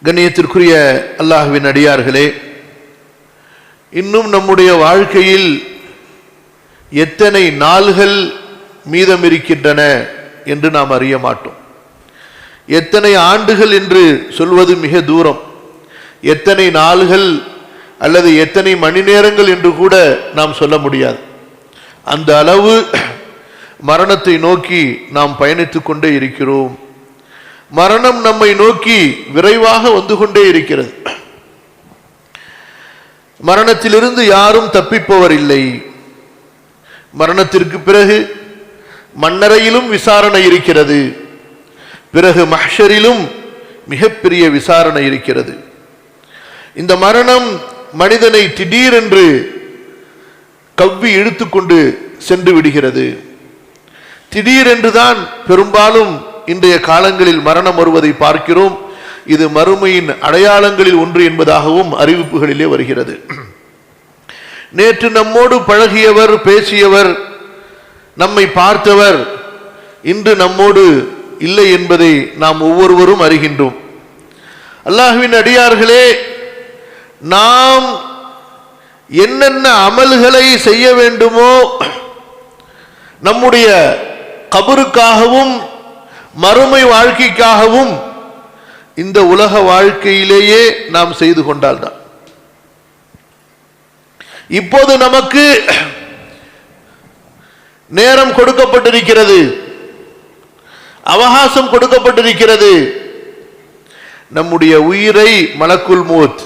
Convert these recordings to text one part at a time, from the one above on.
கண்ணியத்திற்குரிய அல்லாஹ்வின் அடியார்களே, இன்னும் நம்முடைய வாழ்க்கையில் எத்தனை நாள்கள் மீதம் இருக்கின்றன என்று நாம் அறிய மாட்டோம். எத்தனை ஆண்டுகள் என்று சொல்வது மிக தூரம். எத்தனை நாள்கள் அல்லது எத்தனை மணி நேரங்கள் என்று கூட நாம் சொல்ல முடியாது. அந்த அளவு மரணத்தை நோக்கி நாம் பயணித்துக் கொண்டே இருக்கிறோம். மரணம் நம்மை நோக்கி விரைவாக வந்து கொண்டே இருக்கிறது. மரணத்திலிருந்து யாரும் தப்பிப்பவர் இல்லை. மரணத்திற்கு பிறகு மண்ணறையிலும் விசாரணை இருக்கிறது. பிறகு மஹ்ஷரிலும் மிகப்பெரிய விசாரணை இருக்கிறது. இந்த மரணம் மனிதனை திடீரென்று கவ்வி இழுத்துக்கொண்டு சென்று விடுகிறது. திடீரென்றுதான் பெரும்பாலும் இன்றைய காலங்களில் மரணம் வருவதை பார்க்கிறோம். இது மறுமையின் அடையாளங்களில் ஒன்று என்பதாகவும் அறிவிப்புகளிலே வருகிறது. நேற்று நம்மோடு பழகியவர், பேசியவர், நம்மை பார்த்தவர் இன்று நம்மோடு இல்லை என்பதை நாம் ஒவ்வொருவரும் அறிகின்றோம். அல்லாஹ்வின் அடியார்களே, நாம் என்னென்ன அமல்களை செய்ய வேண்டுமோ நம்முடைய கபருக்காகவும் மறுமை வாழ்க்கைக்காகவும் இந்த உலக வாழ்க்கையிலேயே நாம் செய்து கொண்டால்தான். இப்போது நமக்கு நேரம் கொடுக்கப்பட்டிருக்கிறது, அவகாசம் கொடுக்கப்பட்டிருக்கிறது. நம்முடைய உயிரை மலக்குல் மௌத்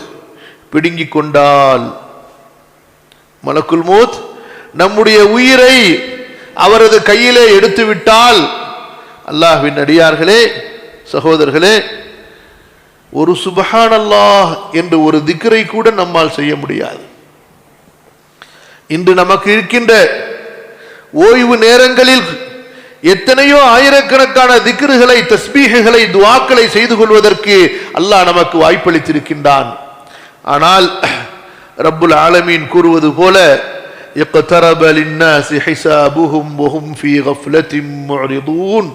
பிடுங்கிக் கொண்டால், மலக்குல் மௌத் நம்முடைய உயிரை அவரது கையிலே எடுத்து விட்டால், அல்லாஹ்வின் அடியார்களே, சகோதரர்களே, ஒரு சுப்ஹானல்லாஹ் என்று ஒரு திக்ரை கூட நம்மால் செய்ய முடியாது. இன்று நமக்கு இருக்கின்ற ஓய்வு நேரங்களில் எத்தனையோ ஆயிரக்கணக்கான திக்ருகளை, தஸ்பீஹுகளை, துஆக்களை செய்து கொள்வதற்கு அல்லாஹ் நமக்கு வாய்ப்பளித்திருக்கின்றான். ஆனால் ரப்புல் ஆலமீன் கூறுவது போல, இக்தரப லின்னாஸி ஹிசாபுஹும் வஹும் ஃபீ கஃப்லத்தின் முஅரிதூன்,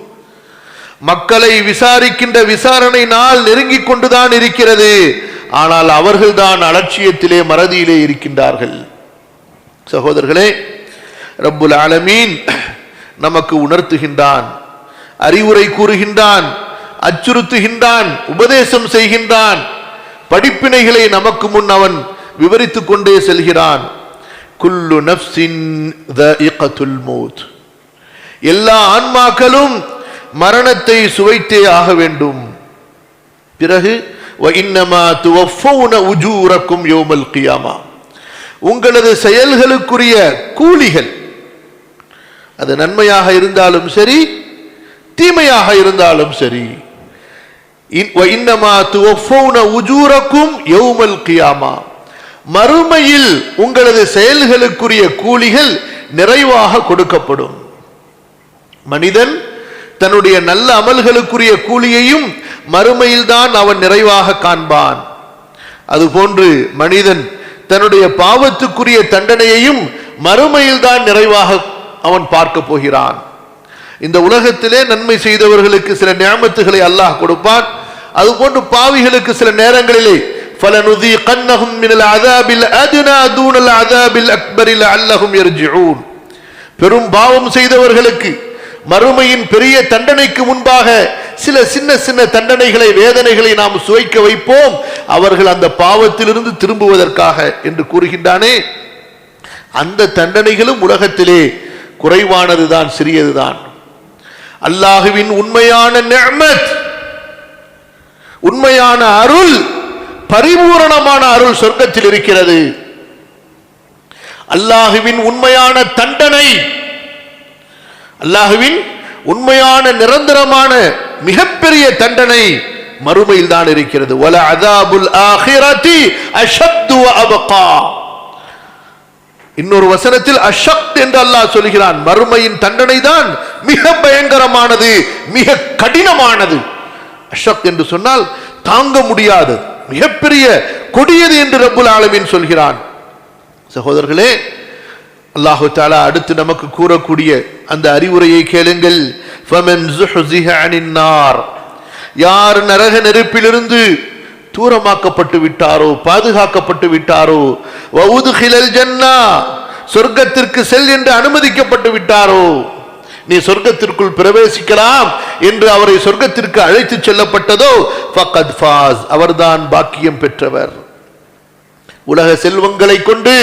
மக்களை விசாரிக்கின்ற விசாரணை நாள் நெருங்கிக் கொண்டுதான் இருக்கிறது. ஆனால் அவர்கள்தான் அலட்சியத்திலே, மறதியிலே இருக்கின்றார்கள். சகோதரர்களே, ரப்புல் ஆலமீன் நமக்கு உணர்த்துகின்றான், அறிவுரை கூறுகின்றான், அச்சுறுத்துகின்றான், உபதேசம் செய்கின்றான். படிப்பினைகளை நமக்கு முன் அவன் விவரித்துக் கொண்டே செல்கிறான். குல்லு நஃப்ஸின் ذائقத்துல் மௌத், எல்லா ஆன்மாக்களும் மரணத்தை சுவைத்தே ஆக வேண்டும். பிறகு வஇன்னமா துவஃபௌன உஜூரக்கும் யௌமல் கியாமா, உங்களது செயல்களுக்குரிய கூலிகள், அது நன்மையாக இருந்தாலும் சரி, தீமையாக இருந்தாலும் சரி, வஇன்னமா துவஃபௌன உஜூரக்கும் யௌமல் கியாமா, மறுமையில் உங்களது செயல்களுக்குரிய கூலிகள் நிறைவாக கொடுக்கப்படும். மனிதன் தன்னுடைய நல்ல அமல்களுக்குரிய கூலியையும் மறுமையில் தான் அவன் நிறைவாக காண்பான். அதுபோன்று மனிதன் தன்னுடைய பாவத்துக்குரிய தண்டனையையும் மறுமையில் தான் நிறைவாக அவன் பார்க்க போகிறான். இந்த உலகத்திலே நன்மை செய்தவர்களுக்கு சில நிஅமத்துகளை அல்லாஹ் கொடுப்பான். அதுபோன்று பாவிகளுக்கு சில நேரங்களிலே فَلَنُذِيقَنَّهُمْ مِنَ الْعَذَابِ الْأَدْنَى دُونَ الْعَذَابِ الْأَكْبَرِ لَعَلَّهُمْ يَرْجِعُونَ, பெரும் பாவம் செய்தவர்களுக்கு மறுமையின் பெரிய தண்டனைக்கு முன்பாக சில சின்ன சின்ன தண்டனைகளை, வேதனைகளை நாம் சுவைக்க வைப்போம், அவர்கள் அந்த பாவத்திலிருந்து திரும்புவதற்காக என்று கூறுகின்றானே. அந்த தண்டனைகளும் உலகத்திலே குறைவானதுதான், சிறியதுதான். அல்லாஹுவின் உண்மையான நிஅமத், உண்மையான அருள், பரிபூரணமான அருள் சொர்க்கத்தில் இருக்கிறது. அல்லாஹுவின் உண்மையான தண்டனை, அல்லாஹுவின் உண்மையான நிரந்தரமான மிகப்பெரிய தண்டனை மறுமையில் தான் இருக்கிறது. வல அஸாபுல் ஆகிரதி அஷத்து வ அபகா, இன்னொரு வசனத்தில் அஷத் என்று அல்லாஹ் சொல்கிறான். மறுமையின் தண்டனை தான் மிக பயங்கரமானது, மிக கடினமானது. அஷத் என்று சொன்னால் தாங்க முடியாது, மிகப்பெரிய கொடியது என்று ரப்புல் ஆலமீன் சொல்கிறான். சகோதரர்களே, அல்லாஹு தஆலா அடுத்து நமக்கு கூறக்கூடிய அந்த அறிவுரையை கேளுங்கள். ஃபமன் ஸுஹ்ஸிஹ அனின் நார், யார் நரக நெருப்பிலிருந்து தூரமாக்கப்பட்டு விட்டாரோ, பாதுகாக்கப்பட்டு விட்டாரோ, வஉதுகிலல் ஜன்னா சொர்க்கத்திற்கு செல் என்று அனுமதிக்கப்பட்டு விட்டாரோ, நீ சொர்க்கத்திற்குள் பிரவேசிக்கலாம் என்று அவரை சொர்க்கத்திற்கு அழைத்து செல்லப்பட்டதோ, ஃபக்கத் ஃபாஸ் அவர்தான் பாக்கியம் பெற்றவர். உலக செல்வங்களை கொண்டு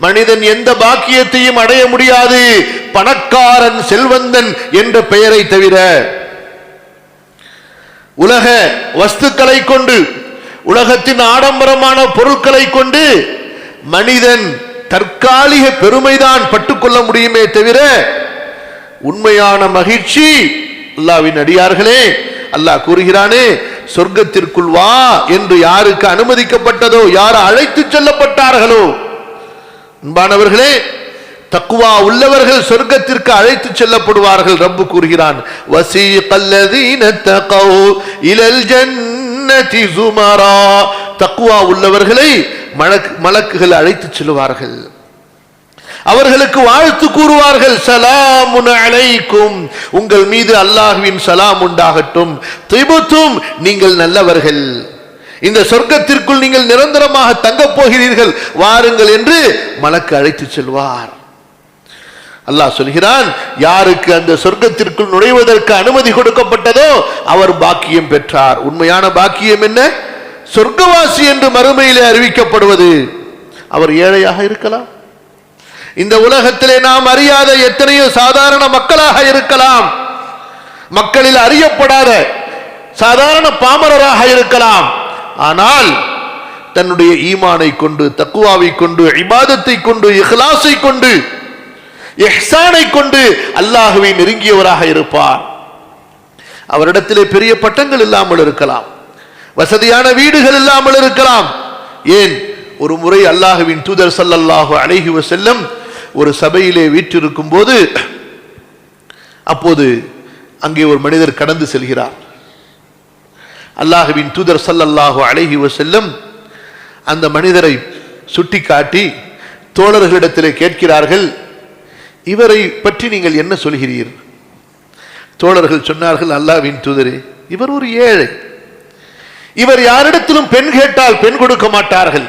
மனிதன் எந்த பாக்கியத்தையும் அடைய முடியாது, பணக்காரன் செல்வந்தன் என்ற பெயரை தவிர. உலக வஸ்துக்களை கொண்டு, உலகத்தின் ஆடம்பரமான பொருட்களை கொண்டு மனிதன் தற்காலிக பெருமைதான் பட்டுக்கொள்ள முடியுமே தவிர உண்மையான மகிழ்ச்சி, அல்லாஹ்வின் அடியார்களே, அல்லாஹ் கூறுகிறானே, சொர்க்கத்திற்குள் வா என்று யாருக்கு அனுமதிக்கப்பட்டதோ, யார் அழைத்து செல்லப்பட்டார்களோ, அன்பானவர்களே, தக்வா உள்ளவர்கள் சொர்க்கத்திற்கு அழைத்து செல்லப்படுவார்கள். ரப்பு கூறுகிறான், வஸீகல்லதீன தகவ் இலல் ஜன்னதி ஸுமரா, தக்வா உள்ளவர்களை மலக்குகள் அழைத்து செல்வார்கள். அவர்களுக்கு வாழ்த்து கூறுவார்கள், ஸலாமுன் அலைக்கும், உங்கள் மீது அல்லாஹ்வின் சலாம் உண்டாகட்டும், திபுத்தும், நீங்கள் நல்லவர்கள், இந்த சொர்க்கத்திற்குள் நீங்கள் நிரந்தரமாக தங்கப் போகிறீர்கள், வாருங்கள் என்று மலக்கு அழைத்து செல்வார். அல்லாஹ் சொல்கிறான், யாருக்கு அந்த சொர்க்கத்திற்குள் நுழைவதற்கு அனுமதி கொடுக்கப்பட்டதோ அவர் பாக்கியம் பெற்றார். உண்மையான பாக்கியம் என்ன? சொர்க்கவாசி என்று மறுமையிலே அறிவிக்கப்படுவது. அவர் ஏழையாக இருக்கலாம், இந்த உலகத்திலே நாம் அறியாத எத்தனையோ சாதாரண மக்களாக இருக்கலாம், மக்களில் அறியப்படாத சாதாரண பாமரராக இருக்கலாம். ஆனால் தன்னுடைய ஈமானை கொண்டு, தக்வாவை கொண்டு, இபாதத்தை கொண்டு, இஹ்லாஸை கொண்டு, இஹ்சானை கொண்டு அல்லாஹ்வை நெருங்கியவராக இருப்பார். அவரிடத்திலே பெரிய பட்டங்கள் இல்லாமல் இருக்கலாம், வசதியான வீடுகள் இல்லாமல் இருக்கலாம். ஏன், ஒரு முறை அல்லாஹ்வின் தூதர் ஸல்லல்லாஹு அலைஹி வஸல்லம் ஒரு சபையிலே வீற்றிருக்கும் போது, அப்போது அங்கே ஒரு மனிதர் கடந்து செல்கிறார். அல்லாஹ்வின் தூதர் ஸல்லல்லாஹு அலைஹி வஸல்லம் அந்த மனிதரை சுட்டி காட்டி தோழர்களிடத்திலே கேட்கிறார்கள், இவரை பற்றி நீங்கள் என்ன சொல்கிறீர்? தோழர்கள் சொன்னார்கள், அல்லாஹ்வின் தூதரே, இவர் ஒரு ஏழை, இவர் யாரிடத்திலும் பெண் கேட்டால் பெண் கொடுக்க மாட்டார்கள்,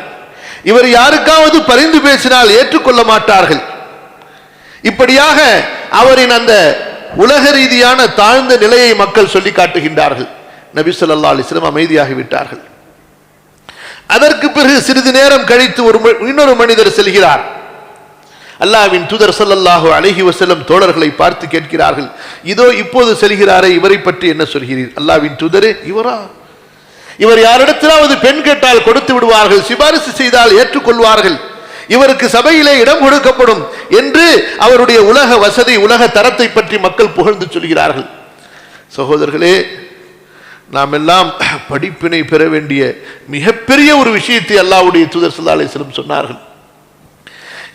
இவர் யாருக்காவது பரிந்து பேசினால் ஏற்றுக்கொள்ள மாட்டார்கள். இப்படியாக அவரின் அந்த உலக ரீதியான தாழ்ந்த நிலையை மக்கள் சொல்லி காட்டுகின்றார்கள். நபி ஸல்லல்லாஹு அலைஹி வஸல்லம் அமைதியாகிவிட்டார்கள். அதற்கு பிறகு சிறிது நேரம் கழித்து இன்னொரு மனிதர் செல்கிறார். அல்லாஹ்வின் தூதர் ஸல்லல்லாஹு அலைஹி வஸல்லம் தோழர்களை பார்த்து கேட்கிறார்கள், இதோ இப்போது செல்கிறாரே, இவரை பற்றி என்ன சொல்கிறீர்? அல்லாஹ்வின் தூதரே, இவரா? இவர் யாரிடத்திலாவது பெண் கேட்டால் கொடுத்து விடுவார்கள், சிபாரிசு செய்தால் ஏற்றுக்கொள்வார்கள், இவருக்கு சபையிலே இடம் கொடுக்கப்படும் என்று அவருடைய உலக வசதி, உலக தரத்தை பற்றி மக்கள் புகழ்ந்து சொல்கிறார்கள். சகோதரர்களே, நாம் எல்லாம் படிப்பினை பெற வேண்டிய மிகப்பெரிய ஒரு விஷயத்தை அல்லாஹ்வுடைய தூதர் ஸல்லல்லாஹு அலைஹி வஸல்லம் சொன்னார்கள்.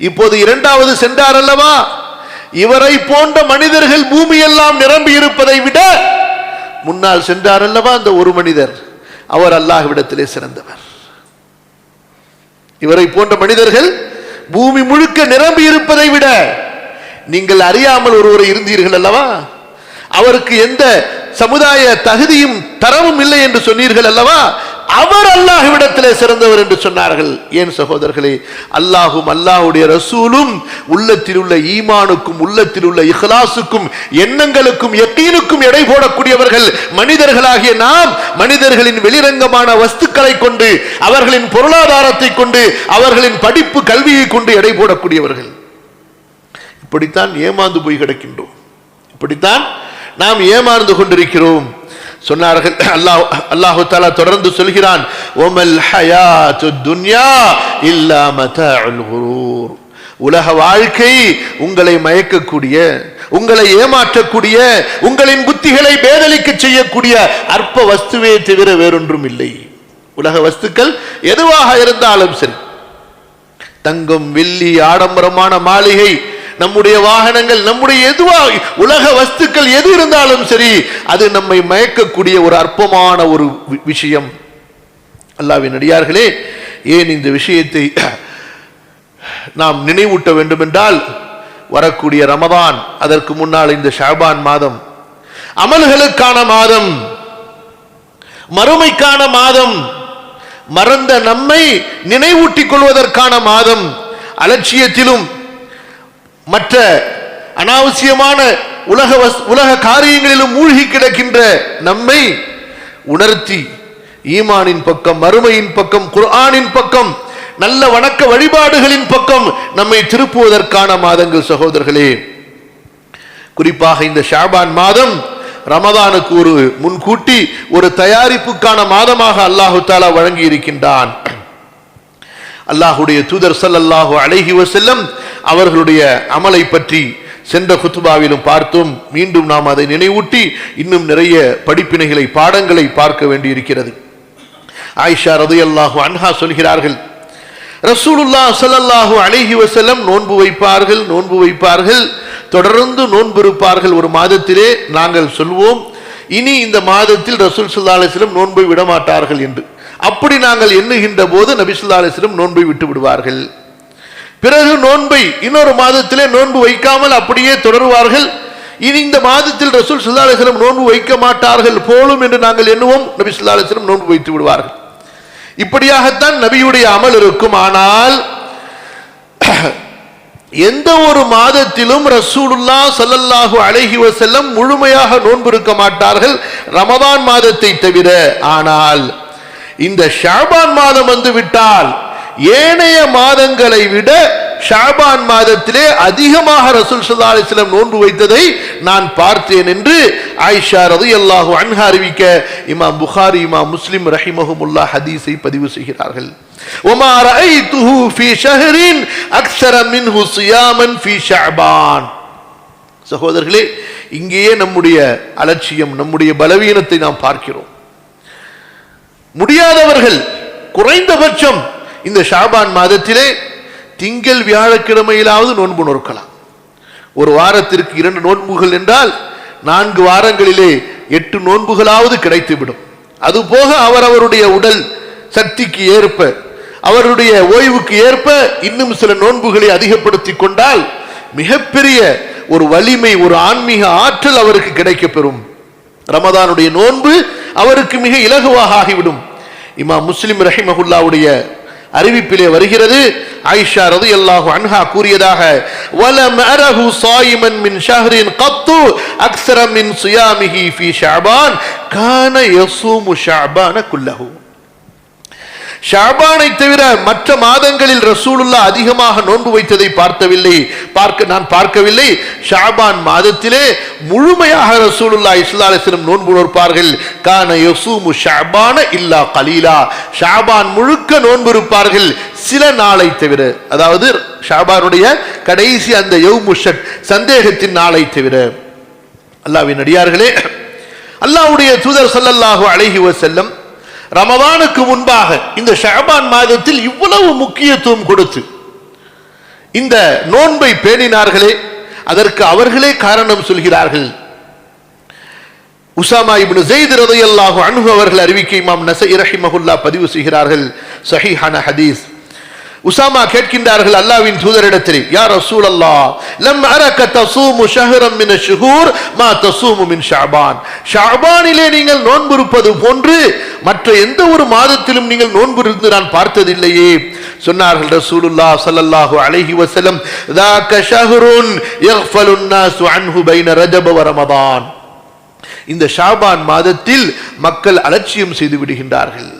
இப்போது இரண்டாவது சென்றார் அல்லவா, இவரை போன்ற மனிதர்கள் பூமியெல்லாம் நிரம்பி இருப்பதை விட முன்னால் சென்றார் அல்லவா அந்த ஒரு மனிதர், அவர் அல்லாஹ்விடத்திலே சிறந்தவர். இவரை போன்ற மனிதர்கள் பூமி முழுக்க நிரம்பி இருப்பதை விட, நீங்கள் அறியாமல் ஒருவரை இருந்தீர்கள் அல்லவா, அவருக்கு எந்த சமுதாய தகுதியும் தரமும் இல்லை என்று சொன்னீர்கள் அல்லவா, அவர் அல்லாஹ்விடத்திலே சிறந்தவர் என்று சொன்னார்கள். ஏன் சகோதரர்களே, அல்லாஹும் அல்லாஹ்வுடைய ரசூலும் உள்ளத்தில் உள்ள ஈமானுக்கும், உள்ளத்தில் உள்ள இஹ்லாஸுக்கும், எண்ணங்களுக்கும், யக்கீனுக்கும் எடை போடக்கூடியவர்கள் மனிதர்களாகிய நாம். மனிதர்களின் வெளிரங்கமான வஸ்துக்களை கொண்டு, அவர்களின் பொருளாதாரத்தை கொண்டு, அவர்களின் படிப்பு கல்வியை கொண்டு எடை போடக்கூடியவர்கள். இப்படித்தான் ஏமாந்து போய் கிடக்கின்றோம், இப்படித்தான் நாம் ஏமாந்து கொண்டிருக்கிறோம். சொன்னார்கள், அல்லாஹ் தஆலா தொடர்ந்து சொல்கிறான், வமல் ஹயாத்துத் துன்யா இல்லா மதாஉல் குரூர், உலக வாழ்க்கை உங்களை மயக்கக்கூடிய, உங்களை ஏமாற்றக்கூடிய, உங்களின் புத்திகளை பேதலிக்க செய்யக்கூடிய அற்ப வஸ்துவே தவிர வேறொன்றும் இல்லை. உலக வஸ்துக்கள் எதுவாக இருந்தாலும் சரி, தங்கம், வெள்ளி, ஆடம்பரமான மாளிகை, நம்முடைய வாகனங்கள், நம்முடைய உலக வஸ்துக்கள் எது இருந்தாலும் சரி, அது நம்மை மயக்கக்கூடிய ஒரு அற்பமான ஒரு விஷயம். அல்லாஹ்வின் அடியார்களே, ஏன் இந்த விஷயத்தை நாம் நினைவூட்ட வேண்டும் என்றால், வரக்கூடிய ரமதான், அதற்கு முன்னால் இந்த ஷஅபான் மாதம் அமல்களுக்கான மாதம், மறுமைக்கான மாதம், மறந்த நம்மை நினைவூட்டிக் கொள்வதற்கான மாதம். அலட்சியத்திலும் மற்ற அனாவசியமான உலக காரியங்களிலும் மூழ்கி கிடக்கின்ற நம்மை உணர்த்தி ஈமானின் பக்கம், மறுமையின் பக்கம், குர்ஆனின் பக்கம், நல்ல வணக்க வழிபாடுகளின் பக்கம் நம்மை திருப்புவதற்கான மாதங்கள் சகோதரர்களே. குறிப்பாக இந்த ஷாபான் மாதம் ரமதானுக்கு ஒரு முன்கூட்டி ஒரு தயாரிப்புக்கான மாதமாக அல்லாஹு தஆலா வழங்கி இருக்கின்றான். அல்லாஹுடைய தூதர் ஸல்லல்லாஹு அலைஹி வஸல்லம் அவர்களுடைய அமலை பற்றி சென்ற குத்துபாவிலும் பார்த்தோம். மீண்டும் நாம் அதை நினைவூட்டி இன்னும் நிறைய படிப்பினைகளை, பாடங்களை பார்க்க வேண்டியிருக்கிறது. ஆயிஷா ரலியல்லாஹு அன்ஹா சொல்கிறார்கள், ரசூலுல்லாஹ் ஸல்லல்லாஹு அலைஹி வஸல்லம் நோன்பு வைப்பார்கள், தொடர்ந்து நோன்பு இருப்பார்கள். ஒரு மாதத்திலே நாங்கள் சொல்வோம், இனி இந்த மாதத்தில் ரசூல் ஸல்லல்லாஹு அலைஹி வஸல்லம் நோன்பை விட மாட்டார்கள் என்று. அப்படி நாங்கள் எண்ணுகின்ற போது நபி ஸல்லல்லாஹு அலைஹி வஸல்லம் நோன்பை விட்டு விடுவார்கள். பிறகு நோன்பை இன்னொரு மாதத்திலே நோன்பு வைக்காமல் அப்படியே தொடருவார்கள். இனி இந்த மாதத்தில் ரசூல் ஸல்லல்லாஹு அலைஹி வஸல்லம் நோன்பு வைக்க மாட்டார்கள் போலும் என்று நாங்கள் எண்ணுவோம். நபி ஸல்லல்லாஹு அலைஹி வஸல்லம் நோன்பு வைத்து விடுவார்கள். இப்படியாகத்தான் நபியுடைய அமல் இருக்கும். ஆனால் எந்த ஒரு மாதத்திலும் ரசூலுல்லாஹ் ஸல்லல்லாஹு அலைஹி வஸல்லம் முழுமையாக நோன்பு இருக்க மாட்டார்கள், ரமதான் மாதத்தை தவிர. ஆனால் இந்த ஷாபான் மாதம் வந்து விட்டால் ஏனைய மாதங்களை விட ஷாபான் மாதத்திலே அதிகமாக ரசூல் ஸல்லல்லாஹு அலைஹி வஸல்லம் நோன்பு வைத்ததை நான் பார்த்தேன் என்று ஆயிஷா ரலியல்லாஹு அன்ஹா அறிவிக்க இமாம் புகாரி, இமாம் முஸ்லிம் ரஹிமஹுமுல்லாஹ் ஹதீஸை பதிவு செய்கிறார்கள். வமா ரஅய்துஹு ஃபீ ஷஹரின் அக்ஸர மின்ஹு ஸியாமன் ஃபீ ஷஅபான். சகோதரர்களே, இங்கேயே நம்முடைய அலட்சியம், நம்முடைய பலவீனத்தை நாம் பார்க்கிறோம். முடியாதவர்கள் குறைந்தபட்சம் இந்த ஷாபான் மாதத்திலே திங்கள் வியாழக்கிழமையிலாவது நோன்பு நோக்கலாம். ஒரு வாரத்திற்கு 2 நோன்புகள் என்றால் 4 வாரங்களிலே 8 நோன்புகளாவது கிடைத்துவிடும். அதுபோக அவரவருடைய உடல் சக்திக்கு ஏற்ப, அவருடைய ஓய்வுக்கு ஏற்ப இன்னும் சில நோன்புகளை அதிகப்படுத்திக் கொண்டால் மிகப்பெரிய ஒரு வலிமை, ஒரு ஆன்மீக ஆற்றல் அவருக்கு கிடைக்கப்பெறும். ரமதானுடைய நோன்பு அவருக்கு மிக இலகுவாக ஆகிவிடும். இமாம் முஸ்லிம் ரஹிமஹுல்லாவுடைய அறிவிப்பிலே வருகிறது, ஆயிஷா ரலியல்லாஹு அன்ஹா கூறியதாக, வலம் அரஹு ஸாயிமன் மின் ஷஹரின் கத்து அக்ஸர மின் ஸியாமிஹி ஃபீ ஷஅபான் கான யஸூமு ஷஅபான குல்லஹு. ஷஅபானை தவிர மற்ற மாதங்களில் ரசூலுல்லாஹ் அதிகமாக நோன்பு வைத்ததை நான் பார்க்கவில்லை. ஷஅபான் மாதத்திலே முழுமையாக ரசூலுல்லாஹ் ஸல்லல்லாஹு அலைஹி வஸல்லம் நோன்பு நோற்பார்கள். கான யஸூமு ஷஅபான இல்லா கலீலா. ஷஅபான் முழுக்க நோன்பு இருப்பார்கள், சில நாளை தவிர. அதாவது ஷஅபானுடைய கடைசி அந்த யௌமு ஷக், சந்தேகத்தின் நாளை தவிர. அல்லாஹ்வின் அடியார்களே, அல்லாஹ்வுடைய தூதர் ஸல்லல்லாஹு அலைஹி வஸல்லம் ரமதானுக்கு முன்பாக இந்த ஷஅபான் மாதத்தில் இவ்வளவு முக்கியத்துவம் கொடுத்து இந்த நோன்பை பேணினார்களே, அதற்கு அவர்களே காரணம் சொல்கிறார்கள். உசாமா இப்னு ஸைத் ரலியல்லாஹு அன்ஹு அவர்கள் அறிவிக்கை இமாம் நஸஈ ரஹிமஹுல்லாஹ் பதிவு செய்கிறார்கள், ஸஹீஹான ஹதீஸ். உசாமா கேட்கின்றார்கள் அல்லாஹ்வின் தூதரிடத்தில், யா ரசூலல்லாஹ், லம் அரக தஸூமு ஷஹரன் மின ஷுஹூர் மா தஸூமு மின் ஷஅபான். ஷஅபானிலே நீங்கள் நோன்பு இருப்பது போன்று மற்ற எந்த ஒரு மாதத்திலும் நீங்கள் நோன்பு இருந்து நான் பார்த்ததில்லையே. சொன்னார்கள் ரசூலுல்லாஹ் ஸல்லல்லாஹு அலைஹி வஸல்லம், ذاك شهر يغفل الناس عنه بين رجب ورمضان. இந்த ஷாபான் மாதத்தில் மக்கள் அலட்சியம் செய்து விடுகின்றார்கள்.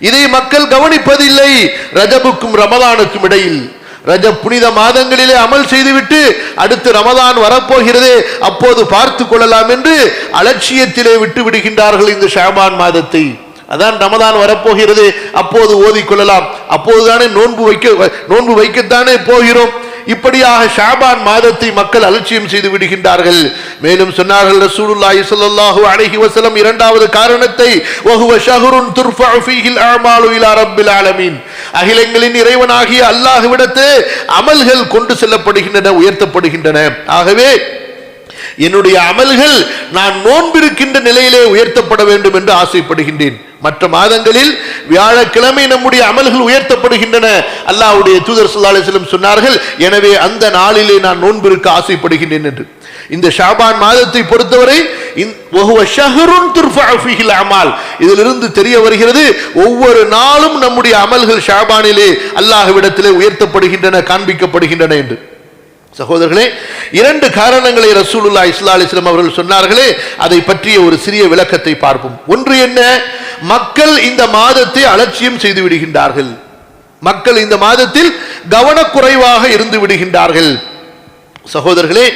இதை மக்கள் கவனிப்பதில்லை. ரஜபுக்கும் ரமதானுக்கும் இடையில், ரஜப் புனித மாதங்களிலே அமல் செய்துவிட்டு அடுத்து ரமதான் வரப்போகிறதே, அப்போது பார்த்து கொள்ளலாம் என்று அலட்சியத்திலே விட்டு விடுகின்றார்கள் இந்த ஷாபான் மாதத்தை. அதான் ரமதான் வரப்போகிறது, அப்போது ஓதிக்கொள்ளலாம், அப்போதுதானே நோன்பு வைக்கத்தானே போகிறோம். இப்படியாக ஷாபான் மாதத்தை மக்கள் அலட்சியம் செய்து விடுகின்றார்கள். மேலும் சொன்னார்கள் ரசூலுல்லாஹி ஸல்லல்லாஹு அலைஹி வஸல்லம் இரண்டாவது காரணத்தை, வஹுவ ஷஹ்ருன் துர்ஃபஉ ஃபீஹில் அஅமாலு இலா ரப்பில் ஆலமீன். அகிலங்களின் இறைவனாகிய அல்லாஹ்விடத்தே அமல்கள் கொண்டு செல்லப்படுகின்றன, உயர்த்தப்படுகின்றன. ஆகவே என்னுடைய அமல்கள் நான் நோன்பிருக்கின்ற நிலையிலே உயர்த்தப்பட வேண்டும் என்று ஆசைப்படுகின்றேன். மற்ற மாதங்களில் வியாழக்கிழமை நம்முடைய அமல்கள் உயர்த்தப்படுகின்றன. அல்லாஹ்வுடைய தூதர் ஸல்லல்லாஹு அலைஹி வஸல்லம் சொன்னார்கள், எனவே அந்த நாளிலே நான் நோன்பிருக்க ஆசைப்படுகின்றேன் என்று. இந்த ஷாபான் மாதத்தை பொறுத்தவரை இதிலிருந்து தெரிய வருகிறது ஒவ்வொரு நாளும் நம்முடைய அமல்கள் ஷாபானிலே அல்லாஹ்விடத்திலே உயர்த்தப்படுகின்றன, காண்பிக்கப்படுகின்றன என்று. சகோதரர்களே, இரண்டு காரணங்களை ரசூலுல்லாஹி ஸல்லல்லாஹு அலைஹி வஸல்லம் அவர்கள் சொன்னார்களே, அதை பற்றிய ஒரு சிறிய விளக்கத்தை பார்ப்போம். ஒன்று என்ன? மக்கள் இந்த மாதத்தை அலட்சியம் செய்து விடுகின்றார்கள். மக்கள் இந்த மாதத்தில் கவனக்குறைவாக இருந்து விடுகின்றார்கள். சகோதரர்களே,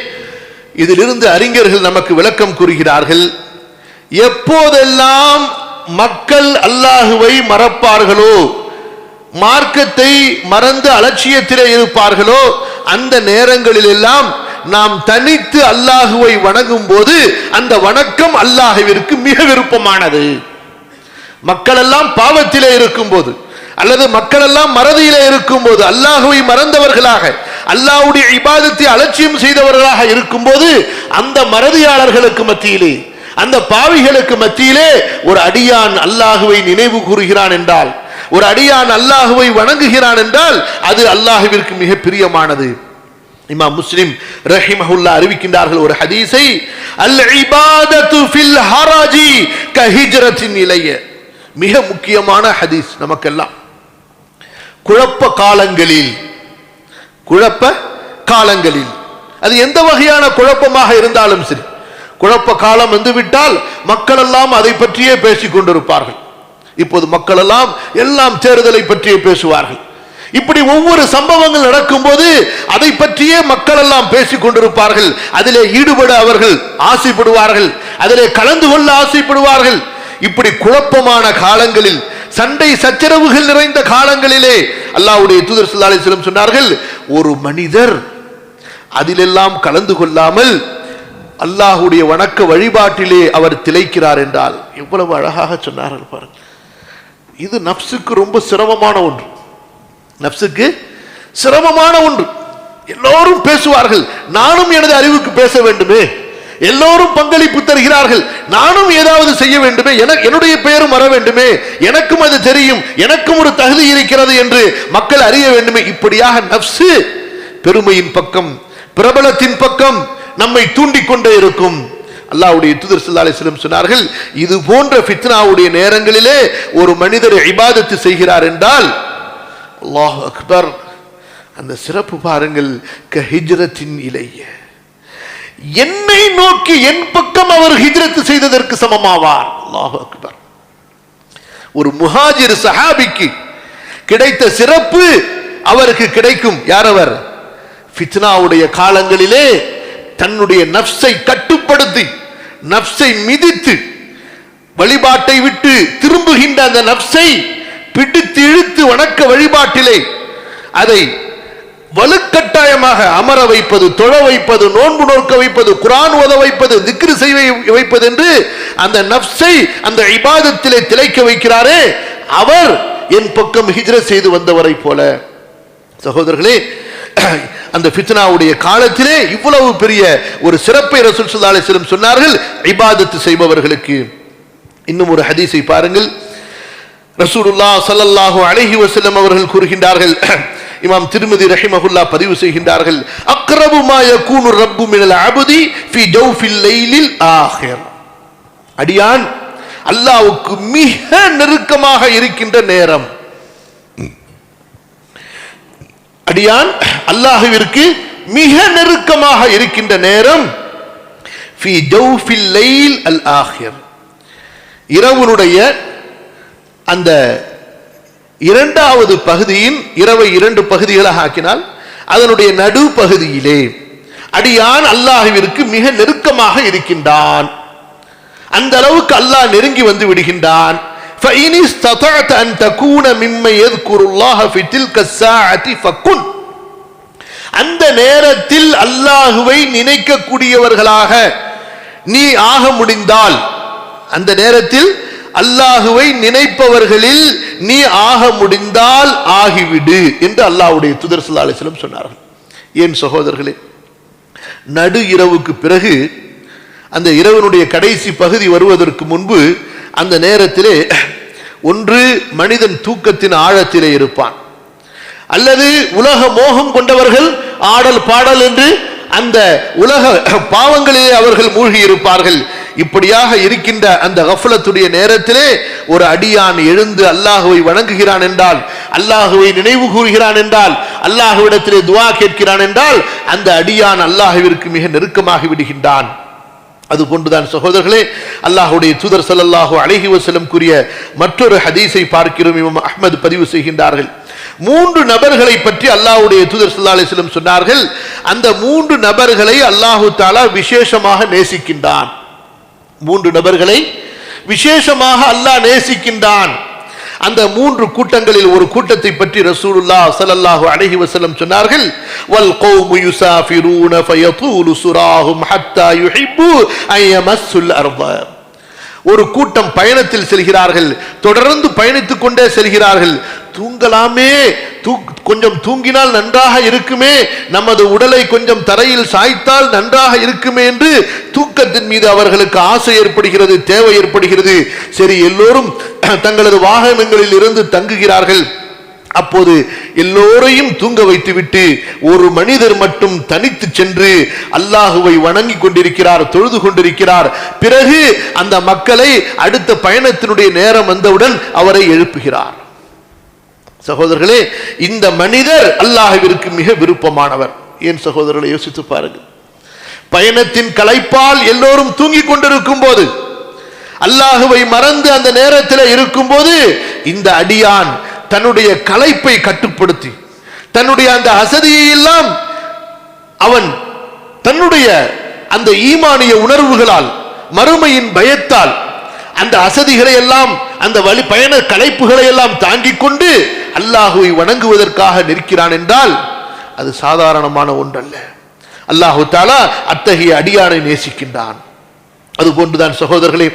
இதிலிருந்து அறிஞர்கள் நமக்கு விளக்கம் கூறுகிறார்கள். எப்போதெல்லாம் மக்கள் அல்லாஹுவை மறப்பார்களோ, மார்க்கத்தை மறந்து அலட்சியத்திலே இருப்பார்களோ, அந்த நேரங்களில் எல்லாம் நாம் தனித்து அல்லாஹுவை வணங்கும் போது அந்த வணக்கம் அல்லாஹுவிற்கு மிக விருப்பமானது. மக்கள் எல்லாம் பாவத்திலே இருக்கும் போது அல்லது மக்கள் எல்லாம் மறதியிலே இருக்கும் போது, அல்லாஹுவை மறந்தவர்களாக அல்லாஹ்வுடைய இபாதத்தை அலட்சியம் செய்தவர்களாக இருக்கும் போது, அந்த மறதியாளர்களுக்கு மத்தியிலே, அந்த பாவிகளுக்கு மத்தியிலே ஒரு அடியான் அல்லாஹுவை நினைவு கூறுகிறான் என்றால், ஒரு அடியான் அல்லாஹுவை வணங்குகிறான் என்றால் அது அல்லாஹுவிற்கு மிக பிரியமானது. இமாம் முஸ்லிம் ரஹிமஹுல்லா அறிவிக்கின்றார்கள் ஒரு ஹதீஸை, அல் இபாதத்து ஃபில் ஹரஜி கஹிஜ்ரத்தின் இலைய. மிக முக்கியமான ஹதீஸ் நமக்கெல்லாம். குழப்ப காலங்களில் அது எந்த வகையான குழப்பமாக இருந்தாலும் சரி, குழப்ப காலம் வந்துவிட்டால் மக்கள் எல்லாம் அதை பற்றியே பேசிக் கொண்டிருப்பார்கள். இப்போது மக்கள் எல்லாம் தேர்தலை பற்றியே பேசுவார்கள். இப்படி ஒவ்வொரு சம்பவங்கள் நடக்கும் போது அதை பற்றியே மக்கள் எல்லாம் பேசிக் கொண்டிருப்பார்கள். அதிலே ஈடுபட அவர்கள் ஆசைப்படுவார்கள், அதிலே கலந்து கொள்ள ஆசைப்படுவார்கள். இப்படி குழப்பமான காலங்களில், சண்டை சச்சரவுகள் நிறைந்த காலங்களிலே அல்லாஹ்வுடைய தூதர் ஸல்லல்லாஹு அலைஹி வஸல்லம் சொன்னார்கள், ஒரு மனிதர் அதிலெல்லாம் கலந்து கொள்ளாமல் அல்லாஹ்வுடைய வணக்க வழிபாட்டிலே அவர் திளைக்கிறார் என்றால் எவ்வளவு அழகாக சொன்னார்கள் பாருங்கள். இது நப்சுக்கு ரொம்ப சிரமமான ஒன்று, நப்சுக்கு சிரமமான ஒன்று. எல்லோரும் பேசுவார்கள், நானும் எனது அறிவுக்கு பேச வேண்டுமே, எல்லோரும் பங்களிப்பு தருகிறார்கள், நானும் ஏதாவது செய்ய வேண்டுமே, என்னுடைய பெயரும் வர வேண்டுமே, எனக்கும் அது தெரியும், எனக்கும் ஒரு தகுதி இருக்கிறது என்று மக்கள் அறிய வேண்டுமே. இப்படியாக நப்சு பெருமையின் பக்கம், பிரபலத்தின் பக்கம் நம்மை தூண்டிக் கொண்டே இருக்கும். அல்லாஹ்வுடைய தூதர் ஸல்லல்லாஹு அலைஹி வஸல்லம் சொன்னார்கள், இது போன்ற ஃபித்னாவுடைய நேரங்களிலே ஒரு மனிதர் இபாதத்து செய்கிறார் என்றால், அல்லாஹ் அக்பர், அந்த சிறப்பு பாருங்கள், கஹிஜ்ரத்தின் இலைய, என்னை நோக்கி என் பக்கம் அவர் ஹிஜ்ரத் செய்ததற்கு சமமாவார். அல்லாஹ் அக்பர். ஒரு முஹாஜிர் சஹாபிக்கு கிடைத்த சிறப்பு அவருக்கு கிடைக்கும். யார் அவர்? ஃபித்னாவுடைய காலங்களிலே தன்னுடைய நஃப்ஸை கட்டுப்படுத்தி, நஃப்ஸை மிதித்து, வழிபாட்டை விட்டு திரும்புகின்ற அந்த நஃப்ஸை பிடித்து இழுத்து வணக்க வழிபாட்டிலே அதை வலுக்கட்டாயமாக அமர வைப்பது, தொழ வைப்பது, நோன்பு நோக்க வைப்பது, குர்ஆன் ஓத வைப்பது, திக்ர் செய்ய வைப்பது என்று அந்த நஃப்ஸை அந்த இபாதத்திலே திளைக்க வைக்கிறாரே, அவர் என் பக்கம் ஹிஜ்ரத் செய்து வந்தவரை போல. சகோதரர்களே, அந்த ஃபித்னாவுடைய காலத்திலே இவ்வளவு பெரிய ஒரு சிறப்பை ரசூல் ஸல்லல்லாஹு அலைஹி வஸல்லம் சொன்னார்கள் இபாதத்து செய்பவர்களுக்கு. இன்னும் ஒரு ஹதீஸை பாருங்கள். ரசூலுல்லாஹ் ஸல்லல்லாஹு அலைஹி வஸல்லம் அவர்கள் கூறுகின்றார்கள், இமாம் திர்மிதி ரஹிமஹுல்லா பதிவு செய்கின்றார்கள், அக்ரபு மா யகூனு ரப்பு மினல் அப்தி ஃபீ ஜௌஃபில் லைலில் ஆஹிர். அடியான் அல்லாஹ்வுக்கு மிக நெருக்கமாக இருக்கின்ற நேரம், அடியான் அல்லாஹ்விற்கு மிக நெருக்கமாக இருக்கின்ற நேரம் ஃபீ ஜௌஃபில் லைல் அல் ஆஹிர், இரவுடைய அந்த இரண்டாவது பகுதியின், இரவை இரண்டு பகுதிகளாக ஆக்கினால் அதனுடைய நடு பகுதியிலே அடியான் அல்லாஹ்விற்கு மிக நெருக்கமாக இருக்கின்றான். அந்த அளவுக்கு அல்லாஹ் நெருங்கி வந்து விடுகின்றான். فَإِنِ اسْتَطَعْتَ أَن تَكُونَ مِمَّن يَذْكُرُ اللَّهَ فِي تِلْكَ السَّاعَةِ فَكُنْ. அந்த நேரத்தில் அல்லாஹ்வை நினைக்கக்கூடியவர்களாக நீ ஆக முடிந்தால், அந்த நேரத்தில் அல்லாஹுவை நினைப்பவர்களில் நீ ஆக முடிந்தால் ஆகிவிடு என்று அல்லாஹ்வுடைய தூதர் ஸல்லல்லாஹு அலைஹி வஸல்லம் சொன்னார்கள். ஏன் சகோதரர்களே, நடு இரவுக்கு பிறகு அந்த இரவனுடைய கடைசி பகுதி வருவதற்கு முன்பு அந்த நேரத்திலே ஒன்று மனிதன் தூக்கத்தின் ஆழத்திலே இருப்பான், அல்லது உலக மோகம் கொண்டவர்கள் ஆடல் பாடல் என்று அந்த உலக பாவங்களிலே அவர்கள் மூழ்கி இருப்பார்கள். இப்படியாக இருக்கின்ற அந்த கஃலத்துடைய நேரத்திலே ஒரு அடியான் எழுந்து அல்லாஹுவை வணங்குகிறான் என்றால், அல்லாஹுவை நினைவு கூறுகிறான் என்றால், அல்லாஹுவிடத்திலே துஆ கேட்கிறான் என்றால் அந்த அடியான் அல்லாஹுவிற்கு மிக நெருக்கமாகி விடுகின்றான். அதுபோன்றுதான் சகோதரர்களே, அல்லாஹ்வுடைய தூதர் ஸல்லல்லாஹு அலைஹி வஸல்லம் கூறிய மற்றொரு ஹதீஸை பார்க்கிறோம். இமாம் அஹ்மத் பதிவு செய்கின்றார்கள். 3 நபர்களை பற்றி அல்லாஹ்வுடைய தூதர் ஸல்லல்லாஹு அலைஹி வஸல்லம் சொன்னார்கள். அந்த 3 நபர்களை அல்லாஹ் தஆலா விசேஷமாக நேசிக்கின்றான். 3 நபர்களை விசேஷமாக அல்லாஹ் நேசிக்கின்றான். அந்த 3 கூட்டங்களில் ஒரு கூட்டத்தை பற்றி ரசூலுல்லாஹ் ஸல்லல்லாஹு அலைஹி வஸல்லம் சொன்னார்கள். வல் கௌமு யுசாஃபிரூன ஃபயதூலு சுராஹும் ஹத்தா யுஹிப்பு அன் யமஸ்ஸுல் அர்த. ஒரு கூட்டம் பயணத்தில் செல்கிறார்கள், தொடர்ந்து பயணித்துக் கொண்டே செல்கிறார்கள். தூங்கலாமே, கொஞ்சம் தூங்கினால் நன்றாக இருக்குமே, நமது உடலை கொஞ்சம் தரையில் சாய்த்தால் நன்றாக இருக்குமே என்று தூக்கத்தின் மீது அவர்களுக்கு ஆசை ஏற்படுகிறது, தேவை ஏற்படுகிறது. சரி, எல்லோரும் தங்களது வாகனங்களில் இருந்து தங்குகிறார்கள். அப்போது எல்லோரையும் தூங்க வைத்துவிட்டு ஒரு மனிதர் மட்டும் தனித்து சென்று அல்லாஹுவை வணங்கி கொண்டிருக்கிறார், தொழுது கொண்டிருக்கிறார். பிறகு அந்த மக்களை அடுத்த பயணத்தினுடைய நேரம் வந்தவுடன் அவரை எழுப்புகிறார். சகோதரர்களே, இந்த மனிதர் அல்லாஹ்விற்கு மிக விருப்பமானவர். ஏன் சகோதரர்களை யோசித்து பாருங்கள். பயணத்தின் களைப்பால் எல்லோரும் தூங்கிக் கொண்டிருக்கும் போது, அல்லாஹுவை மறந்து அந்த நேரத்தில் இருக்கும் போது, இந்த அடியான் தன்னுடைய களைப்பை கட்டுப்படுத்தி, தன்னுடைய அந்த அசதியை எல்லாம் அவன் தன்னுடைய அந்த ஈமானிய உணர்வுகளால், மறுமையின் பயத்தால் அந்த அசதிகளை எல்லாம், அந்த வழி பயண களைப்புகளை எல்லாம் தாங்கிக் கொண்டு அல்லாஹுவை வணங்குவதற்காக நிற்கிறான் என்றால் அது சாதாரணமான ஒன்றல்ல. அல்லாஹு தஆலா அத்தகைய அடியானை நேசிக்கின்றான். அதுபோன்றுதான் சகோதரர்களே,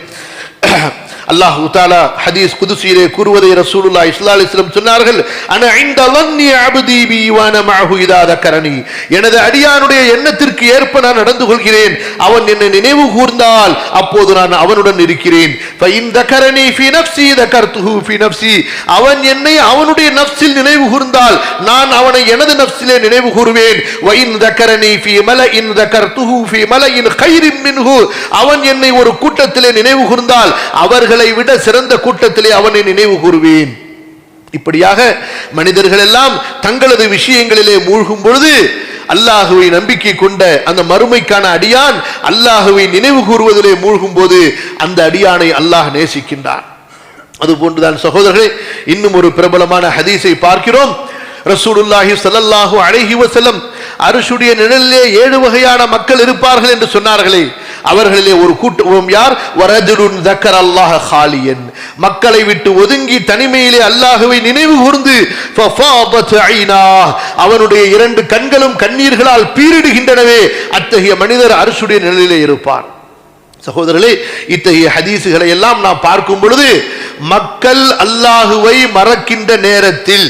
அல்லாஹ் தஆலா ஹதீஸ் குதுஸியிலே கூறுவதை ரசூலுல்லாஹி ஸல்லல்லாஹு அலைஹி வஸல்லம் சொன்னார்கள். அன இன்த லன்னி அப்தி பி வான மஅஹு இதா தக்கரனி. எனது அடியானுடைய எண்ணத்திற்கு ஏற்ப நான் நடந்து கொள்கிறேன். அவன் என்னை நினைவு கூர்ந்தால் அப்போது நான் அவனுடன் இருக்கிறேன். ஃபஇன் தக்கரனி ஃபீ நஃப்ஸி தக்கர்துஹு ஃபீ நஃப்ஸி. அவன் என்னை அவனுடைய நஃப்ஸில் நினைவு கூர்ந்தால் நான் அவனை எனது நஃப்ஸிலே நினைவு கூறுவேன். வஇன் தக்கரனி ஃபீ மலஇன் தக்கர்துஹு ஃபீ மலஇன் கைரின் மின்ஹு. அவன் என்னை ஒரு கூட்டத்திலே நினைவு கூர்ந்தால் அவர்களை விட சிறந்த கூட்டத்திலே அவனை நினைவு கூறுவேன். இப்படியாக மனிதர்கள் எல்லாம் தங்களது விஷயங்களிலே மூழ்கும் பொழுது அல்லாஹுவை நம்பிக்கை கொண்ட அந்த மறுமைக்கான அடியான் அல்லாஹுவை நினைவு கூறுவதிலே மூழ்கும் போது அந்த அடியானை அல்லாஹ் நேசிக்கின்றான். அதுபோன்றுதான் சகோதரர்களே, இன்னும் ஒரு பிரபலமான ஹதீஸை பார்க்கிறோம். ரசூலுல்லாஹி ஸல்லல்லாஹு அலைஹி வஸல்லம் அர்ஷுடைய நிழலிலே 7 வகையான மக்கள் இருப்பார்கள் என்று சொன்னார்களே, அவர்களிலே ஒரு கூட்டம் யார்? வரஜுலுன் ذكرல்லாஹ ஹாலியன். மக்களை விட்டு ஒதுங்கி தனிமையிலே அல்லாஹ்வை நினைவு கூர்ந்து ஃபஃபாதத் ஐனாஹ். அவனுடைய 2 கண்களும் கண்ணீர்களால் பீரிடுகின்றனவே, அத்தகைய மனிதர் அர்ஷுடைய நிழலிலே இருப்பார். சகோதரர்களே, இத்தகைய ஹதீசுகளை எல்லாம் நாம் பார்க்கும் பொழுது மக்கள் அல்லாஹ்வை மறக்கின்ற நேரத்தில்,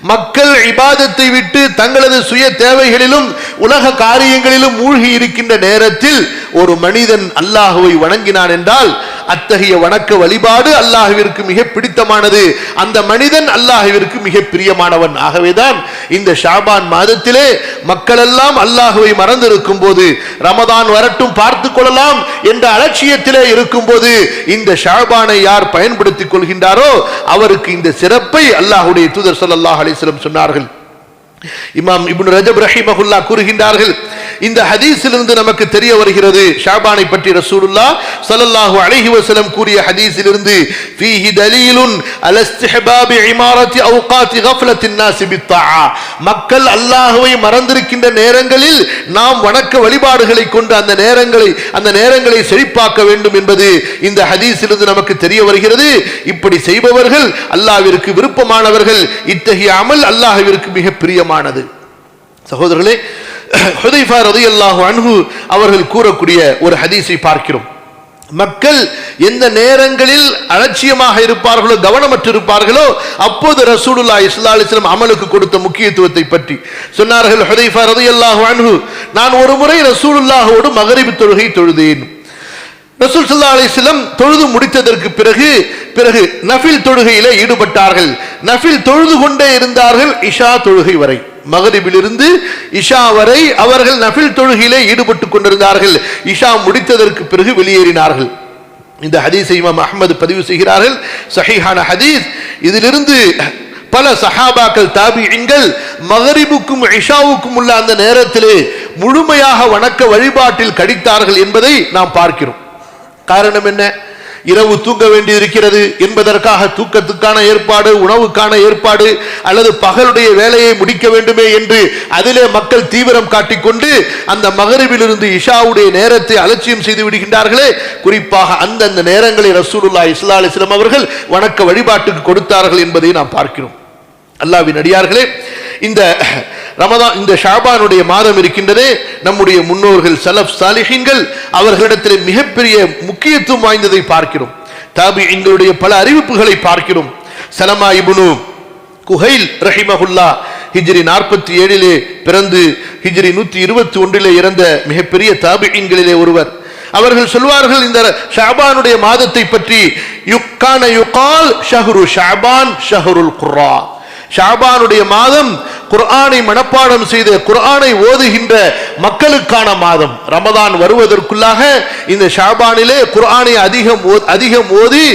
மக்கள் இபாதத்தை விட்டு தங்களது சுய தேவைகளிலும் உலக காரியங்களிலும் மூழ்கி இருக்கின்ற நேரத்தில் ஒரு மனிதன் அல்லாஹுவை வணங்கினான் என்றால் அத்தகைய வணக்க வழிபாடு அல்லாஹ்விற்கு மிக பிடித்தமானது. அந்த மனிதன் அல்லாஹ்விற்கு மிக பிரியமானவன். ஆகவேதான் இந்த ஷாபான் மாதத்திலே மக்கள் எல்லாம் அல்லாஹுவை மறந்திருக்கும் போது, ரமதான் வரட்டும் பார்த்துக் கொள்ளலாம் என்ற அலட்சியத்திலே இருக்கும் போது இந்த ஷாபானை யார் பயன்படுத்திக் கொள்கின்றாரோ அவருக்கு இந்த சிறப்பை அல்லாஹ்வுடைய தூதர் ஸல்லல்லாஹு அலைஹி வஸல்லம் சொன்னார்கள். இமாம் இப்னு ரஜப் ரஹிமஹுல்லாஹ் கூறுகின்றார்கள், இந்த ஹதீஸிலிருந்து நமக்கு தெரிய வருகிறது ஷாபானை பற்றி ரசூலுல்லாஹ் ஸல்லல்லாஹு அலைஹி வஸல்லம் கூறிய ஹதீஸிலிருந்து ஃபீஹி தலீலுன் அலா இஸ்திஹ்பாபி இமாரத்தி அவ்காத்தி கஃப்லத்தின் நாஸி பித்தாஆ. மக்கள் அல்லாஹ்வை மறந்திருக்கின்ற நேரங்களில் நாம் வணக்க வழிபாடுகளை கொண்டு அந்த நேரங்களை செழிப்பாக்க வேண்டும் என்பது இந்த ஹதீஸிலிருந்து நமக்கு தெரிய வருகிறது. இப்படி செய்பவர்கள் அல்லாஹ்விற்கு விருப்பமானவர்கள். இத்தகைய அமல் அல்லாஹ்விற்கு மிக பிரியமானது. சகோதரர்களே, ஹுதைஃபா ரலியல்லாஹு அன்ஹு அவர்கள் கூறக்கூடிய ஒரு ஹதீஸை பார்க்கிறோம். மக்கள் எந்த நேரங்களில் அலட்சியமாக இருப்பார்களோ, கவனமற்று இருப்பார்களோ, அப்போது ரசூலுல்லாஹி ஸல்லல்லாஹு அலைஹி வஸல்லம் அமலுக்கு கொடுத்த முக்கியத்துவத்தை பற்றி சொன்னார்கள். ஹுதைஃபா ரலியல்லாஹு அன்ஹு, நான் ஒரு முறை ரசூலுல்லாஹோடு மக்ரிப் தொழுகை தொழுதேன். ரசூல் ஸல்லல்லாஹு அலைஹி வஸல்லம் தொழுது முடித்ததற்கு பிறகு நஃபில் தொழுகையிலே ஈடுபட்டார்கள். நஃபில் தொழுது கொண்டே இருந்தார்கள் இஷா தொழுகை வரை, மகரிபிலிருந்து இஷா வரை அவர்கள் நஃபில் தொழுகையிலே ஈடுபட்டுக் கொண்டிருந்தார்கள். இஷா முடித்ததற்கு பிறகு வெளியேறினார்கள். இந்த ஹதீஸை இமாம் அஹ்மது பதிவு செய்கிறார்கள், சஹீஹான ஹதீஸ். இதிலிருந்து பல சஹாபாக்கள் தாபிஈன்கள் மகரிபுக்கும் இஷாவுக்கும் உள்ள அந்த நேரத்திலே முழுமையாக வணக்க வழிபாட்டில் கடித்தார்கள் என்பதை நாம் பார்க்கிறோம். காரணம் என்ன? இரவு தூங்க வேண்டியிருக்கிறது என்பதற்காக தூக்கத்துக்கான ஏற்பாடு, உணவுக்கான ஏற்பாடு, அல்லது பகலுடைய வேலையை முடிக்க வேண்டுமே என்று அதிலே மக்கள் தீவிரம் காட்டிக்கொண்டு அந்த மகரிபிலிருந்து இஷாவுடைய நேரத்தை அலட்சியம் செய்து விடுகின்றார்களே. குறிப்பாக அந்தந்த நேரங்களை ரசூலுல்லாஹி ஸல்லல்லாஹு அலைஹி வஸல்லம் அவர்கள் வணக்க வழிபாட்டுக்கு கொடுத்தார்கள் என்பதை நாம் பார்க்கிறோம். அல்லாஹ்வின் அடியார்களே, இந்த ரமதான், இந்த ஷாபானுடைய மாதம் இருக்கின்றதே, நம்முடைய முன்னோர்கள் சலஃப் சாலிஹீன்கள் அவர்களிடத்தில் மிகப்பெரிய முக்கியத்துவம் வாய்ந்ததை பார்க்கிறோம். தாபிஈன்களுடைய பல அறிவிப்புகளை பார்க்கிறோம். சலமா இப்னு குஹைல் ரஹிமஹுல்லாஹ் ஹிஜ்ரி 47 பிறந்து ஹிஜ்ரி 121 இறந்த மிகப்பெரிய தாபிஈன்களிலே ஒருவர். அவர்கள் சொல்வார்கள், இந்த ஷாபானுடைய மாதத்தை பற்றி, யுக்கான யுகால் ஷஹ்ரு ஷாபான் ஷஹ்ருல் குர்ஆ, ஷாபானுடைய மாதம் குர்ஆனை மனப்பாடம் செய்த குர்ஆனை ஓதுகின்ற மக்களுக்கான மாதம். ரமதான் வருவதற்குள்ளாக இந்த ஷாபானிலே குர்ஆனை அதிகம் ஓதி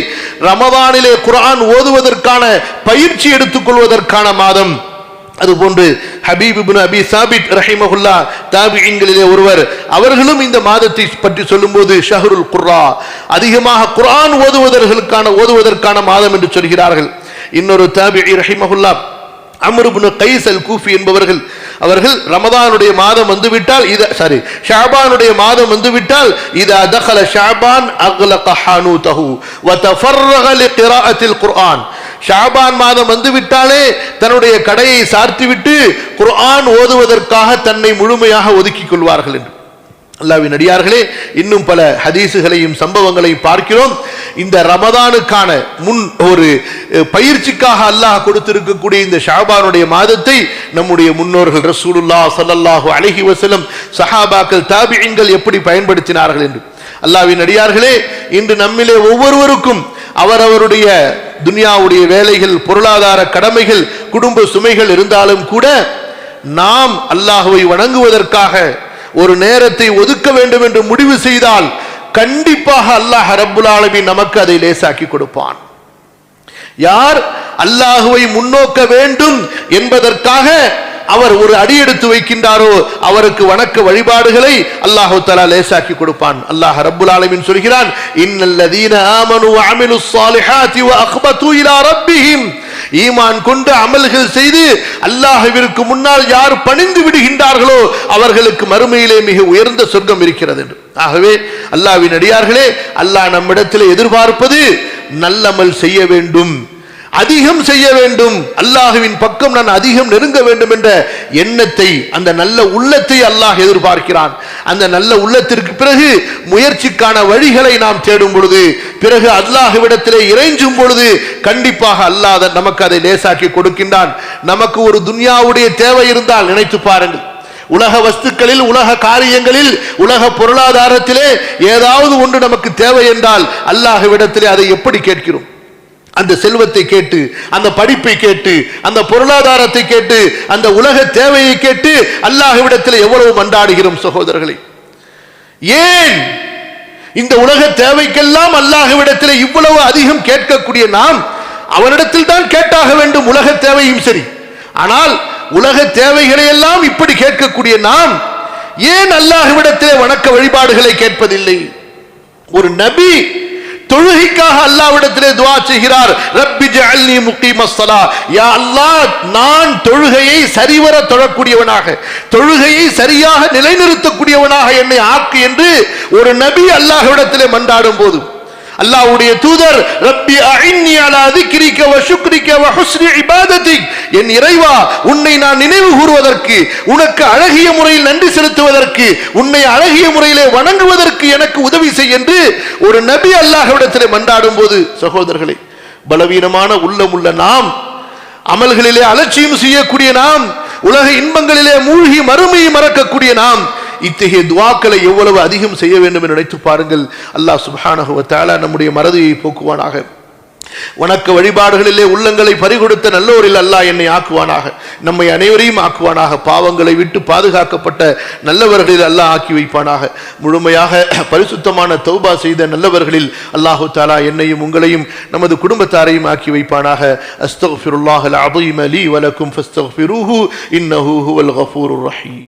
ரமதானிலே குர்ஆன் ஓதுவதற்கான பயிற்சி எடுத்துக் கொள்வதற்கான மாதம். அதுபோன்று ஹபீப் இப்னு அபி சாபித் ரஹிமஹுல்லாஹ் தாபிஈன்களிலே ஒருவர், அவர்களும் இந்த மாதத்தை பற்றி சொல்லும்போது ஷஹ்ருல் குர்ஆ, அதிகமாக குர்ஆன் ஓதுவதற்கான மாதம் என்று சொல்கிறார்கள். இன்னொரு தாபிஈ ரஹிமஹுல்லாஹ் அம்ர் இப்னு கைஸ் அல் கூஃபி என்பவர்கள், அவர்கள் ரமதானுடைய மாதம் வந்துவிட்டால் ஷாபானுடைய மாதம் வந்துவிட்டால் இதா தഖல ஷாபான் அக்லக ஹானூதஹு வ தஃபர்ரக லிகிராஅத்தில் குர்ஆன், ஷாபான் மாதம் வந்துவிட்டாலே தன்னுடைய கடையை சார்த்திவிட்டு குர்ஆன் ஓதுவதற்காக தன்னை முழுமையாக ஒதுக்கிக் கொள்வார்கள் என்று. அல்லாஹ்வின் அடியார்களே, இன்னும் பல ஹதீசுகளையும் சம்பவங்களையும் பார்க்கிறோம். இந்த ரமதானுக்கான முன் ஒரு பயிற்சிக்காக அல்லாஹ் கொடுத்திருக்கக்கூடிய இந்த ஷாபானுடைய மாதத்தை நம்முடைய முன்னோர்கள் ரசூலுல்லாஹ் ஸல்லல்லாஹு அலைஹி வஸல்லம், சஹாபாக்கள், தாபிஈன்கள் எப்படி பயன்படுத்தினார்கள் என்று. அல்லாஹ்வின் அடியார்களே, இன்று நம்மிலே ஒவ்வொருவருக்கும் அவரவருடைய துனியாவுடைய வேலைகள், பொருளாதார கடமைகள், குடும்ப சுமைகள் இருந்தாலும் கூட நாம் அல்லாஹ்வை வணங்குவதற்காக ஒரு நேரத்தை ஒதுக்க வேண்டும் என்று முடிவு செய்தால் கண்டிப்பாக அல்லாஹ் ரப்புல் ஆலமீன் நமக்கு அதை லேசாக்கி கொடுப்பான். யார் அல்லாஹ்வை முன்னோக்க வேண்டும் என்பதற்காக அவர் ஒரு அடி எடுத்து வைக்கின்றாரோ அவருக்கு வணக்க வழிபாடுகளை அல்லாஹ் தஆலா லேசாக்கி கொடுப்பான். அல்லாஹ் ரப்புல் ஆலமீன் சொல்கிறான், இன்னல்லதீன ஆமனு வ அமிலுஸ் ஸாலிஹாத்தி வ அக்பது இலா ரப்பிஹிம், ஈமான் கொண்டு அமல்கள் செய்து அல்லாஹ்விற்கு முன்னால் யார் பணிந்து விடுகின்றார்களோ அவர்களுக்கு மறுமையிலே மிக உயர்ந்த சொர்க்கம் இருக்கிறது என்று. ஆகவே அல்லாஹ்வின் அடியார்களே, அல்லாஹ் நம்மிடத்தில் எதிர்பார்ப்பது நல்லமல் செய்ய வேண்டும், அதிகம் செய்ய வேண்டும், அல்லாஹ்வின் பக்கம் நான் அதிகம் நெருங்க வேண்டும் என்ற எண்ணத்தை, அந்த நல்ல உள்ளத்தை அல்லாஹ் எதிர்பார்க்கிறான். அந்த நல்ல உள்ளத்திற்கு பிறகு முயற்சிக்கான வழிகளை நாம் தேடும் பொழுது, பிறகு அல்லாஹ்விடத்திலே இறைஞ்சும் பொழுது கண்டிப்பாக அல்லாஹ் நமக்கு அதை லேசாக்கி கொடுக்கின்றான். நமக்கு ஒரு துன்யாவுடைய தேவை இருந்தால் நினைத்து பாருங்கள், உலக வஸ்துக்களில், உலக காரியங்களில், உலக பொருளாதாரத்திலே ஏதாவது ஒன்று நமக்கு தேவை என்றால் அல்லாஹ்விடத்திலே அதை எப்படி கேட்கிறோம்? அந்த செல்வத்தை கேட்டு, அந்த படிப்பை கேட்டு, அந்த பொருளாதாரத்தை கேட்டு, அந்த உலக தேவையை கேட்டு அல்லாஹ்விடத்தில் எவ்வளவு மன்றாடுகிறோம் சகோதரர்களே. ஏன் இந்த உலக தேவைக்கெல்லாம் அல்லாஹ்விடத்தில் இவ்வளவு அதிகம் கேட்கக்கூடிய நாம் அவனிடத்தில் தான் கேட்டாக வேண்டும், உலக தேவையும் சரி. ஆனால் உலக தேவைகளை எல்லாம் இப்படி கேட்கக்கூடிய நாம் ஏன் அல்லாஹ்விடத்தில் வணக்க வழிபாடுகளை கேட்பதில்லை? ஒரு நபி தொழுகைக்காக அல்லாஹ்விடத்திலே துஆ செய்கிறார், ரப்பி ஜஅல்னி முகீமஸ் ஸலாத், யா அல்லாஹ் நான் தொழுகையை சரிவர தொழக்கூடியவனாக, தொழுகையை சரியாக நிலைநிறுத்தக்கூடியவனாக என்னை ஆக்கு என்று ஒரு நபி அல்லாஹ்விடத்திலே மன்றாடும் போது அல்லாஹ்வுடைய தூதர், ரப்பி அஇன்னி அலா திக்ரிக வ ஷுக்ரிக வ ஹுஸ்னி இபாதத்திக், என் இறைவா உன்னை நான் நினைவு கூறுவதற்கு, உனக்கு அழகிய முறையில் நன்றி செலுத்துவதற்கு, உன்னை அழகிய முறையிலே வணங்குவதற்கு எனக்கு உதவி செய் என்று ஒரு நபி அல்லாஹ்விடத்திலே மன்றாடும் போது சகோதரர்களே, பலவீனமான உள்ளமுள்ள நாம், அமல்களிலே அலட்சியம் செய்யக்கூடிய நாம், உலக இன்பங்களிலே மூழ்கி மறுமையை மறக்கக்கூடிய நாம் இத்தகைய துஆக்களை எவ்வளவு அதிகம் செய்ய வேண்டும் என்று நினைத்து பாருங்கள். அல்லாஹ் சுப்ஹானஹு வ தஆலா நம்முடைய மறதியை போக்குவானாக. வணக்க வழிபாடுகளிலே உள்ளங்களை பறிகொடுத்த நல்லோரில் அல்லாஹ் என்னை ஆக்குவானாக, நம்மை அனைவரையும் ஆக்குவானாக. பாவங்களை விட்டு பாதுகாக்கப்பட்ட நல்லவர்களில் அல்லாஹ் ஆக்கி வைப்பானாக. முழுமையாக பரிசுத்தமான தௌபா செய்த நல்லவர்களில் அல்லாஹு தஆலா என்னையும் உங்களையும் நமது குடும்பத்தாரையும் ஆக்கி வைப்பானாக. அஸ்தக்ஃபிருல்லாஹல் அஸீம் லீ வ லக்கும் ஃபஸ்தக்ஃபிரூஹு இன்னஹு ஹுவல் கஃபூருர் ரஹீம்.